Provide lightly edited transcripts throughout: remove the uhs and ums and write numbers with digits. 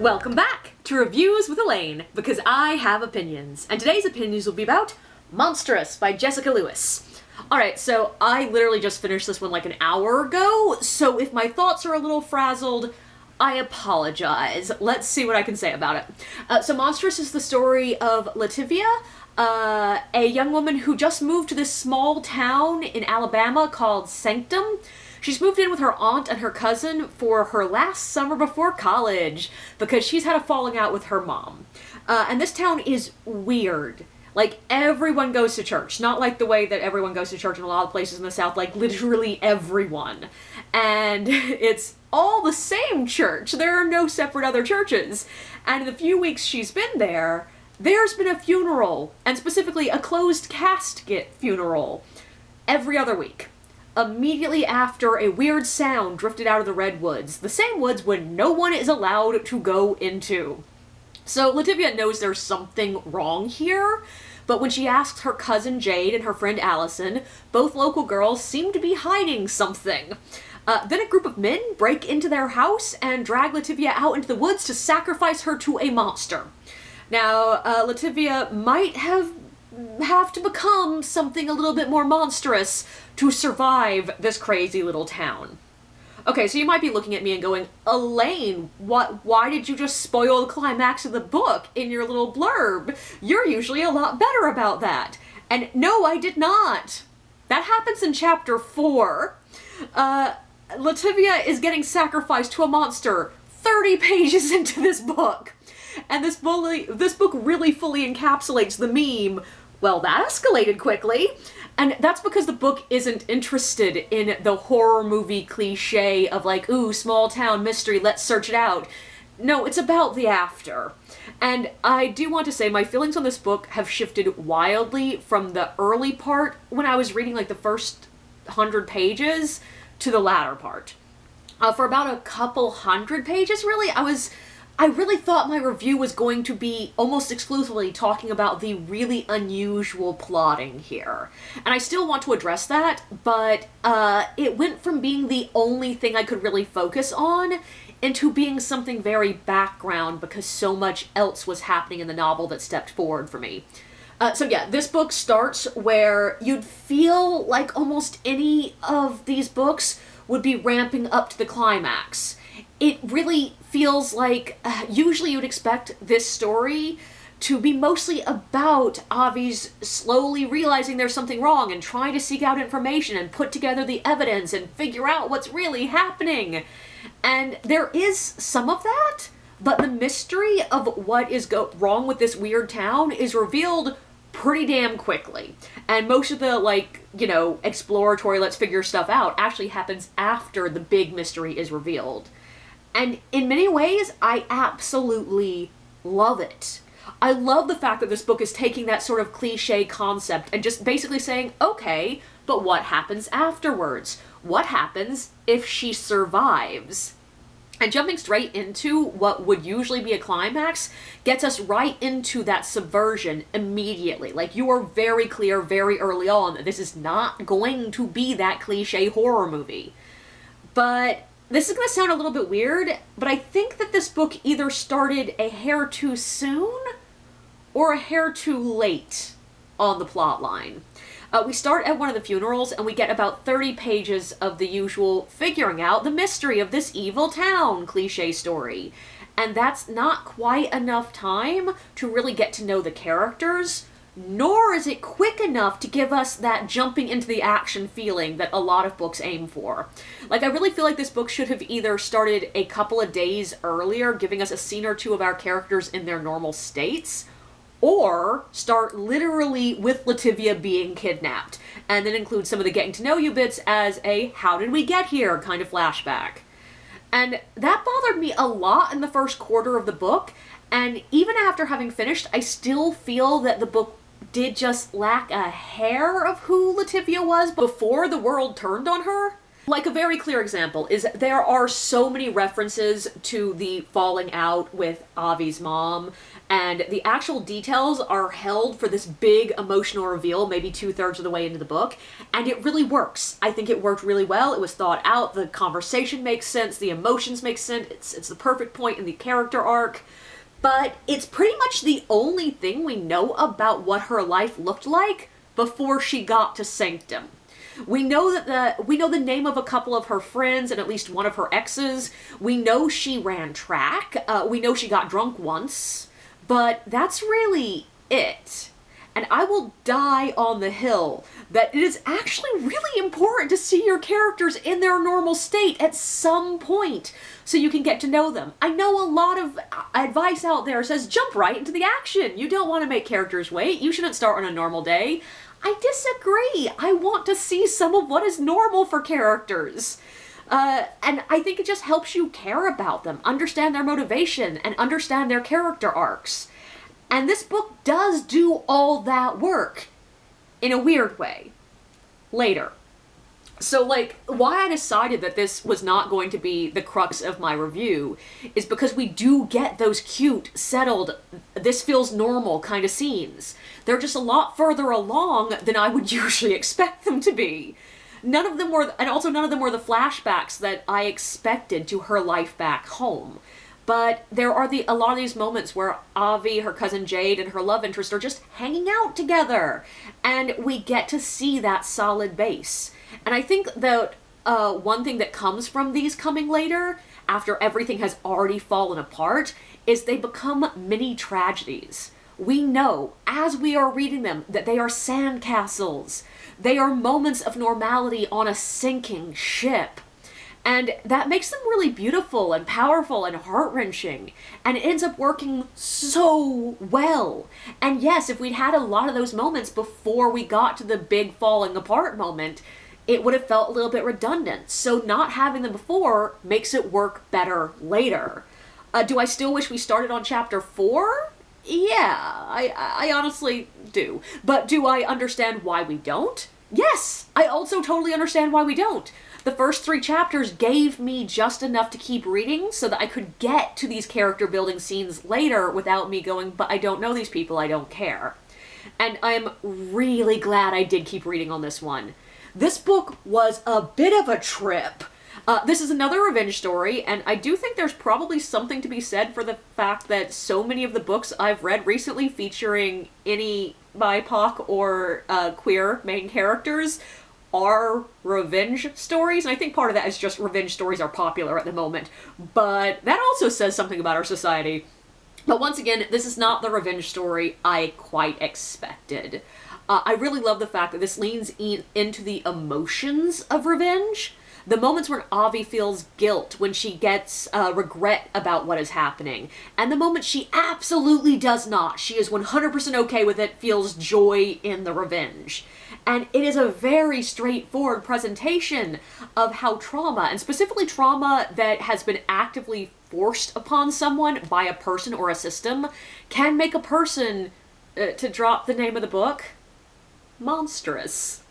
Welcome back to Reviews with Elaine, because I have opinions. And today's opinions will be about Monstrous by Jessica Lewis. Alright, so I literally just finished this one like an hour ago, so if my thoughts are a little frazzled, I apologize. Let's see what I can say about it. So Monstrous is the story of Lativia, a young woman who just moved to this small town in Alabama called Sanctum. She's moved in with her aunt and her cousin for her last summer before college because she's had a falling out with her mom. And this town is weird. Like, everyone goes to church. Not like the way that everyone goes to church in a lot of places in the South, like literally everyone. And it's all the same church. There are no separate other churches. And in the few weeks she's been there, there's been a funeral, and specifically a closed casket funeral, every other week. Immediately after a weird sound drifted out of the redwoods, the same woods when no one is allowed to go into. So Lativia knows there's something wrong here, but when she asks her cousin Jade and her friend Allison, both local girls seem to be hiding something. Then a group of men break into their house and drag Lativia out into the woods to sacrifice her to a monster. Now, Lativia might have to become something a little bit more monstrous to survive this crazy little town. Okay, so you might be looking at me and going, Elaine, why did you just spoil the climax of the book in your little blurb? You're usually a lot better about that. And no, I did not. That happens in chapter 4. Lativia is getting sacrificed to a monster 30 pages into this book. And this book really fully encapsulates the meme, well, that escalated quickly. And that's because the book isn't interested in the horror movie cliche of like, ooh, small town mystery, let's search it out. No, it's about the after. And I do want to say my feelings on this book have shifted wildly from the early part, when I was reading like the first 100 pages, to the latter part. For about a couple hundred pages, really, I really thought my review was going to be almost exclusively talking about the really unusual plotting here. And I still want to address that, but it went from being the only thing I could really focus on into being something very background because so much else was happening in the novel that stepped forward for me. So yeah, this book starts where you'd feel like almost any of these books would be ramping up to the climax. It really feels like, usually you'd expect this story to be mostly about Avi's slowly realizing there's something wrong and trying to seek out information and put together the evidence and figure out what's really happening. And there is some of that, but the mystery of what is wrong with this weird town is revealed pretty damn quickly. And most of the, exploratory let's figure stuff out actually happens after the big mystery is revealed. And in many ways, I absolutely love it. I love the fact that this book is taking that sort of cliche concept and just basically saying, okay, but what happens afterwards? What happens if she survives? And jumping straight into what would usually be a climax gets us right into that subversion immediately. Like, you are very clear very early on that this is not going to be that cliche horror movie. But this is going to sound a little bit weird, but I think that this book either started a hair too soon or a hair too late on the plot line. We start at one of the funerals and we get about 30 pages of the usual figuring out the mystery of this evil town cliche story. And that's not quite enough time to really get to know the characters, nor is it quick enough to give us that jumping into the action feeling that a lot of books aim for. Like, I really feel like this book should have either started a couple of days earlier, giving us a scene or two of our characters in their normal states, or start literally with Lativia being kidnapped, and then include some of the getting to know you bits as a how did we get here kind of flashback. And that bothered me a lot in the first quarter of the book, and even after having finished, I still feel that the book did just lack a hair of who Lativia was before the world turned on her. Like, a very clear example is there are so many references to the falling out with Avi's mom, and the actual details are held for this big emotional reveal maybe 2/3 of the way into the book, and it really works. I think it worked really well. It was thought out, the conversation makes sense, the emotions make sense, it's the perfect point in the character arc, but it's pretty much the only thing we know about what her life looked like before she got to Sanctum. We know the name of a couple of her friends and at least one of her exes. We know she ran track. We know she got drunk once. But that's really it. And I will die on the hill that it is actually really important to see your characters in their normal state at some point so you can get to know them. I know a lot of advice out there says jump right into the action. You don't want to make characters wait. You shouldn't start on a normal day. I disagree. I want to see some of what is normal for characters. And I think it just helps you care about them, understand their motivation, and understand their character arcs. And this book does do all that work in a weird way. Later. So, like, why I decided that this was not going to be the crux of my review is because we do get those cute, settled, this feels normal kind of scenes. They're just a lot further along than I would usually expect them to be. None of them were the flashbacks that I expected to her life back home. But there are a lot of these moments where Avi, her cousin Jade, and her love interest are just hanging out together. And we get to see that solid base. And I think that one thing that comes from these coming later, after everything has already fallen apart, is they become mini tragedies. We know, as we are reading them, that they are sandcastles. They are moments of normality on a sinking ship. And that makes them really beautiful and powerful and heart-wrenching. And it ends up working so well. And yes, if we'd had a lot of those moments before we got to the big falling apart moment, it would have felt a little bit redundant. So not having them before makes it work better later. Do I still wish we started on chapter 4? Yeah, I honestly do. But do I understand why we don't? Yes, I also totally understand why we don't. The first 3 chapters gave me just enough to keep reading so that I could get to these character building scenes later without me going, but I don't know these people, I don't care. And I'm really glad I did keep reading on this one. This book was a bit of a trip. This is another revenge story, and I do think there's probably something to be said for the fact that so many of the books I've read recently featuring any BIPOC or queer main characters are revenge stories, and I think part of that is just revenge stories are popular at the moment, but that also says something about our society. But once again, this is not the revenge story I quite expected. I really love the fact that this leans into the emotions of revenge. The moments when Avi feels guilt, when she gets regret about what is happening, and the moments she absolutely does not. She is 100% okay with it, feels joy in the revenge. And it is a very straightforward presentation of how trauma, and specifically trauma that has been actively forced upon someone by a person or a system, can make a person, to drop the name of the book, monstrous.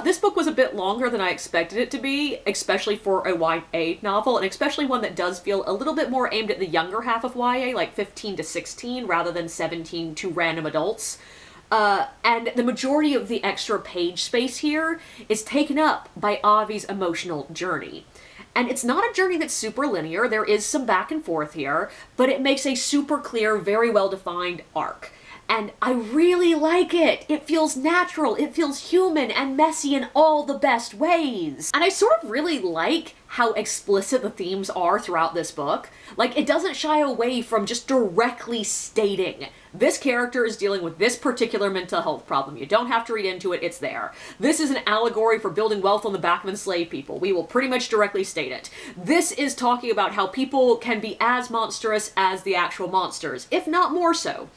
This book was a bit longer than I expected it to be, especially for a YA novel, and especially one that does feel a little bit more aimed at the younger half of YA, like 15 to 16, rather than 17 to random adults. And the majority of the extra page space here is taken up by Avi's emotional journey. And it's not a journey that's super linear, there is some back and forth here, but it makes a super clear, very well-defined arc. And I really like it. It feels natural, it feels human and messy in all the best ways. And I sort of really like how explicit the themes are throughout this book. Like, it doesn't shy away from just directly stating, this character is dealing with this particular mental health problem. You don't have to read into it, it's there. This is an allegory for building wealth on the back of enslaved people. We will pretty much directly state it. This is talking about how people can be as monstrous as the actual monsters, if not more so.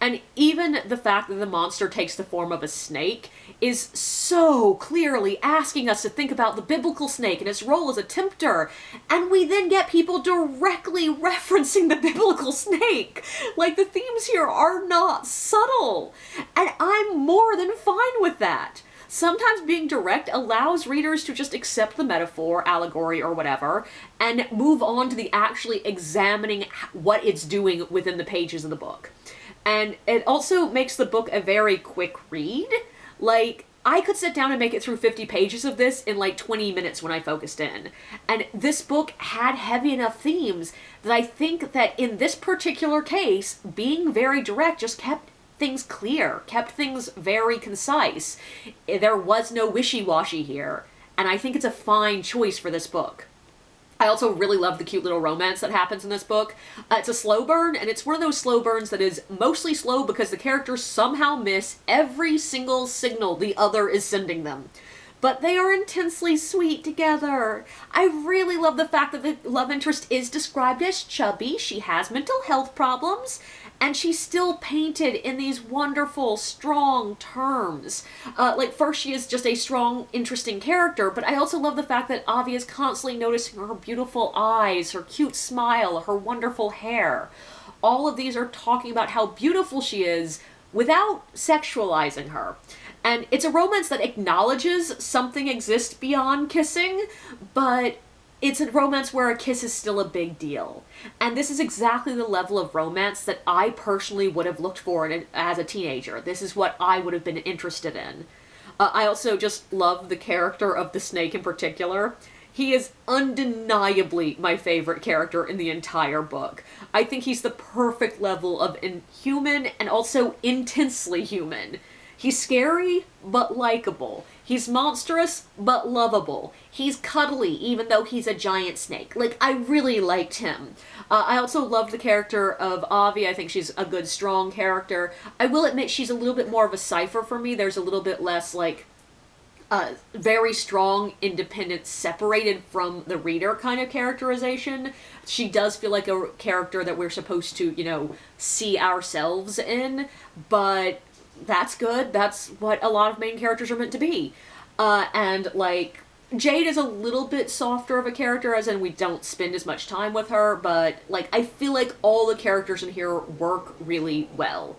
And even the fact that the monster takes the form of a snake is so clearly asking us to think about the biblical snake and its role as a tempter. And we then get people directly referencing the biblical snake. Like, the themes here are not subtle. And I'm more than fine with that. Sometimes being direct allows readers to just accept the metaphor, allegory, or whatever, and move on to the actually examining what it's doing within the pages of the book. And it also makes the book a very quick read. Like, I could sit down and make it through 50 pages of this in like 20 minutes when I focused in. And this book had heavy enough themes that I think that in this particular case, being very direct just kept things clear, kept things very concise. There was no wishy-washy here, and I think it's a fine choice for this book. I also really love the cute little romance that happens in this book. It's a slow burn, and it's one of those slow burns that is mostly slow because the characters somehow miss every single signal the other is sending them. But they are intensely sweet together. I really love the fact that the love interest is described as chubby. She has mental health problems, and she's still painted in these wonderful, strong terms. Like, first she is just a strong, interesting character, but I also love the fact that Avi is constantly noticing her beautiful eyes, her cute smile, her wonderful hair. All of these are talking about how beautiful she is without sexualizing her. And it's a romance that acknowledges something exists beyond kissing, but it's a romance where a kiss is still a big deal. And this is exactly the level of romance that I personally would have looked for as a teenager. This is what I would have been interested in. I also just love the character of the snake in particular. He is undeniably my favorite character in the entire book. I think he's the perfect level of inhuman and also intensely human. He's scary, but likable. He's monstrous, but lovable. He's cuddly, even though he's a giant snake. Like, I really liked him. I also love the character of Avi. I think she's a good, strong character. I will admit she's a little bit more of a cipher for me. There's a little bit less, like, very strong, independent, separated from the reader kind of characterization. She does feel like a character that we're supposed to, you know, see ourselves in, but that's good. That's what a lot of main characters are meant to be. And, like, Jade is a little bit softer of a character, as in we don't spend as much time with her, but, like, I feel like all the characters in here work really well.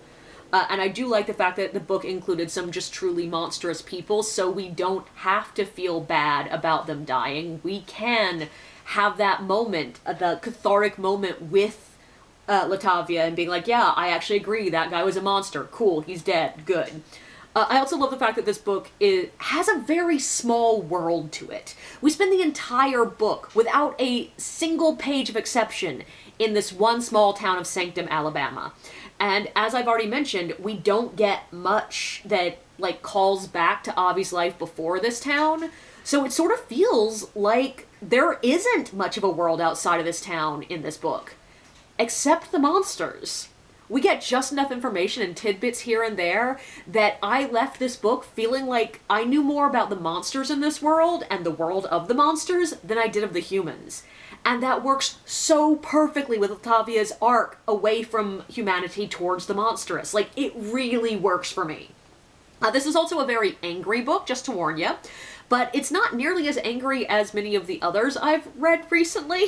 And I do like the fact that the book included some just truly monstrous people, so we don't have to feel bad about them dying. We can have that moment, the cathartic moment with Latavia and being like, yeah, I actually agree, that guy was a monster. Cool, he's dead. Good. I also love the fact that this book has a very small world to it. We spend the entire book, without a single page of exception, in this one small town of Sanctum, Alabama. And as I've already mentioned, we don't get much that, like, calls back to Avi's life before this town. So it sort of feels like there isn't much of a world outside of this town in this book. Except the monsters. We get just enough information and tidbits here and there that I left this book feeling like I knew more about the monsters in this world and the world of the monsters than I did of the humans. And that works so perfectly with Latavia's arc away from humanity towards the monstrous. Like, it really works for me. This is also a very angry book, just to warn you. But it's not nearly as angry as many of the others I've read recently.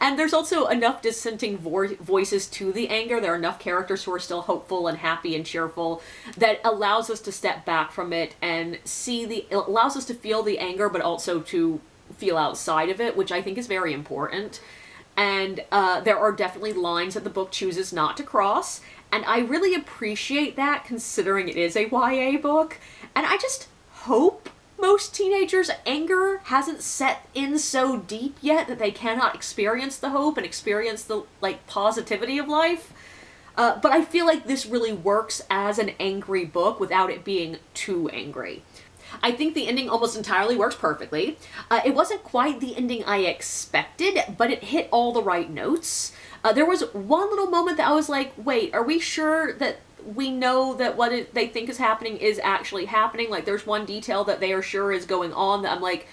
And there's also enough dissenting voices to the anger. There are enough characters who are still hopeful and happy and cheerful that allows us to step back from it and it allows us to feel the anger, but also to feel outside of it, which I think is very important. And there are definitely lines that the book chooses not to cross. And I really appreciate that, considering it is a YA book. And I just hope most teenagers' anger hasn't set in so deep yet that they cannot experience the hope and experience the, like, positivity of life. But I feel like this really works as an angry book without it being too angry. I think the ending almost entirely works perfectly. It wasn't quite the ending I expected, but it hit all the right notes. There was one little moment that I was like, wait, are we sure that we know that what they think is happening is actually happening? Like, there's one detail that they are sure is going on that I'm like,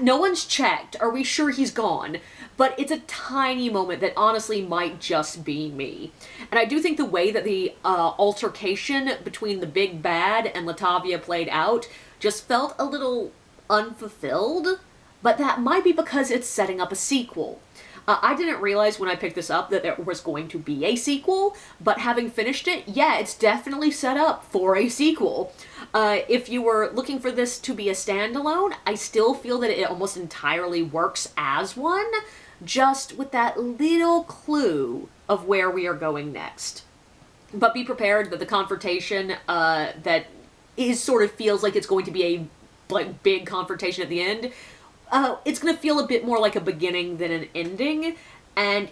no one's checked. Are we sure he's gone? But it's a tiny moment that honestly might just be me. And I do think the way that the altercation between the big bad and Latavia played out just felt a little unfulfilled, but that might be because it's setting up a sequel. I didn't realize when I picked this up that there was going to be a sequel, but having finished it, yeah, it's definitely set up for a sequel. If you were looking for this to be a standalone, I still feel that it almost entirely works as one, just with that little clue of where we are going next. But be prepared that the confrontation that is sort of feels like it's going to be a like big confrontation at the end, it's going to feel a bit more like a beginning than an ending. And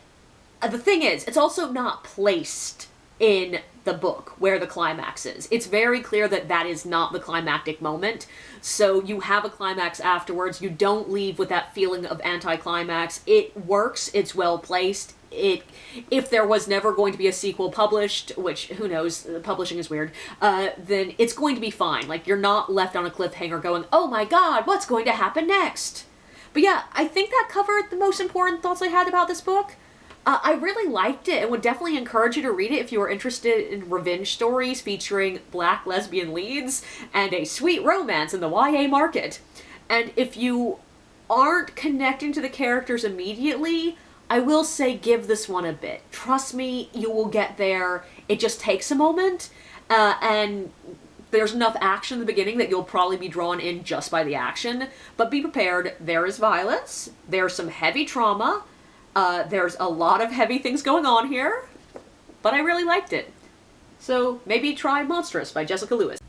the thing is, it's also not placed in the book where the climax is. It's very clear that that is not the climactic moment. So you have a climax afterwards. You don't leave with that feeling of anticlimax. It works. It's well placed. If there was never going to be a sequel published, which who knows, publishing is weird, then it's going to be fine. Like, you're not left on a cliffhanger going, oh my god, what's going to happen next? But yeah, I think that covered the most important thoughts I had about this book. I really liked it and would definitely encourage you to read it if you are interested in revenge stories featuring black lesbian leads and a sweet romance in the YA market. And if you aren't connecting to the characters immediately, I will say give this one a bit. Trust me, you will get there. It just takes a moment, and there's enough action in the beginning that you'll probably be drawn in just by the action. But be prepared, there is violence, there's some heavy trauma, there's a lot of heavy things going on here, but I really liked it. So maybe try Monstrous by Jessica Lewis.